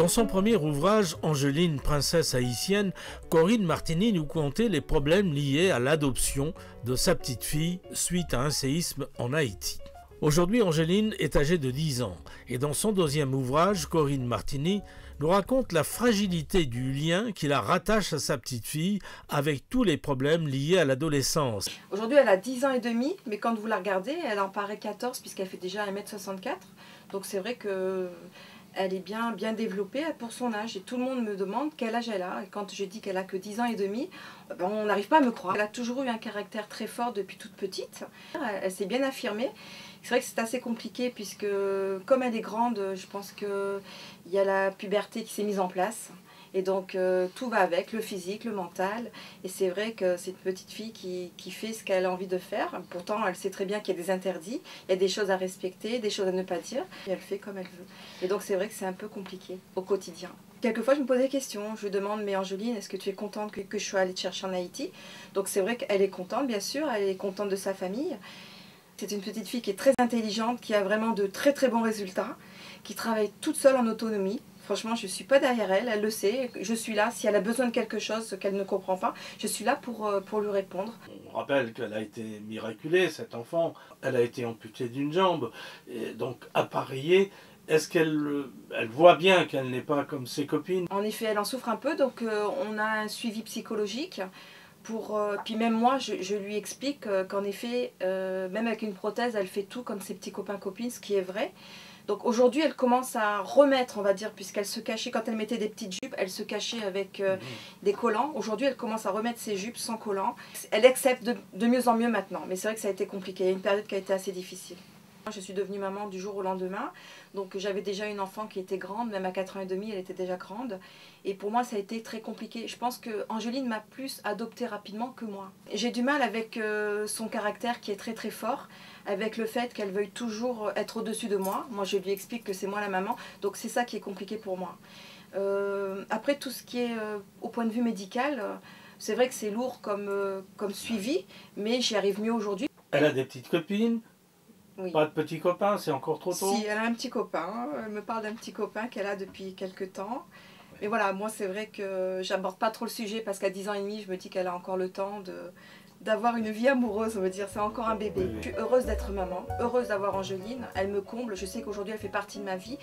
Dans son premier ouvrage, Angeline, princesse haïtienne, Corinne Martini nous contait les problèmes liés à l'adoption de sa petite fille suite à un séisme en Haïti. Aujourd'hui, Angeline est âgée de 10 ans et dans son deuxième ouvrage, Corinne Martini nous raconte la fragilité du lien qui la rattache à sa petite fille avec tous les problèmes liés à l'adolescence. Aujourd'hui, elle a 10 ans et demi, mais quand vous la regardez, elle en paraît 14 puisqu'elle fait déjà 1,64 m. Donc c'est vrai que elle est bien développée pour son âge et tout le monde me demande quel âge elle a. Et quand je dis qu'elle a que 10 ans et demi, on n'arrive pas à me croire. Elle a toujours eu un caractère très fort depuis toute petite. Elle s'est bien affirmée. C'est vrai que c'est assez compliqué puisque comme elle est grande, je pense qu'il y a la puberté qui s'est mise en place. Et donc tout va avec, le physique, le mental. Et c'est vrai que c'est une petite fille qui fait ce qu'elle a envie de faire. Pourtant, elle sait très bien qu'il y a des interdits, il y a des choses à respecter, des choses à ne pas dire. Et elle fait comme elle veut. Et donc c'est vrai que c'est un peu compliqué au quotidien. Quelquefois, je me pose des questions. Je demande, mais Angeline, est-ce que tu es contente que je sois allée te chercher en Haïti? Donc c'est vrai qu'elle est contente, bien sûr. Elle est contente de sa famille. C'est une petite fille qui est très intelligente, qui a vraiment de très bons résultats, qui travaille toute seule en autonomie. Franchement, je ne suis pas derrière elle, elle le sait. Je suis là, si elle a besoin de quelque chose qu'elle ne comprend pas, je suis là pour lui répondre. On rappelle qu'elle a été miraculée, cette enfant. Elle a été amputée d'une jambe, et donc appareillée. Est-ce qu'elle voit bien qu'elle n'est pas comme ses copines? En effet, elle en souffre un peu, donc on a un suivi psychologique. Puis même moi, je lui explique qu'en effet, même avec une prothèse, elle fait tout comme ses petits copains-copines, ce qui est vrai. Donc aujourd'hui, elle commence à remettre, on va dire, puisqu'elle se cachait, quand elle mettait des petites jupes, elle se cachait avec des collants. Aujourd'hui, elle commence à remettre ses jupes sans collants. Elle accepte de mieux en mieux maintenant, mais c'est vrai que ça a été compliqué. Il y a une période qui a été assez difficile. Je suis devenue maman du jour au lendemain, donc j'avais déjà une enfant qui était grande, même à 4 ans et demi, elle était déjà grande. Et pour moi, ça a été très compliqué. Je pense que Angeline m'a plus adoptée rapidement que moi. J'ai du mal avec son caractère qui est très fort, avec le fait qu'elle veuille toujours être au-dessus de moi. Moi, je lui explique que c'est moi la maman, donc c'est ça qui est compliqué pour moi. Après, tout ce qui est au point de vue médical, c'est vrai que c'est lourd comme suivi, mais j'y arrive mieux aujourd'hui. Elle a des petites copines? Oui. Pas de petits copains, c'est encore trop tôt? Si, elle a un petit copain. Elle me parle d'un petit copain qu'elle a depuis quelques temps. Mais voilà, moi c'est vrai que j'aborde pas trop le sujet parce qu'à 10 ans et demi, je me dis qu'elle a encore le temps d'avoir une vie amoureuse, on va dire. C'est encore un bébé. Je suis heureuse d'être maman, heureuse d'avoir Angeline. Elle me comble. Je sais qu'aujourd'hui, elle fait partie de ma vie.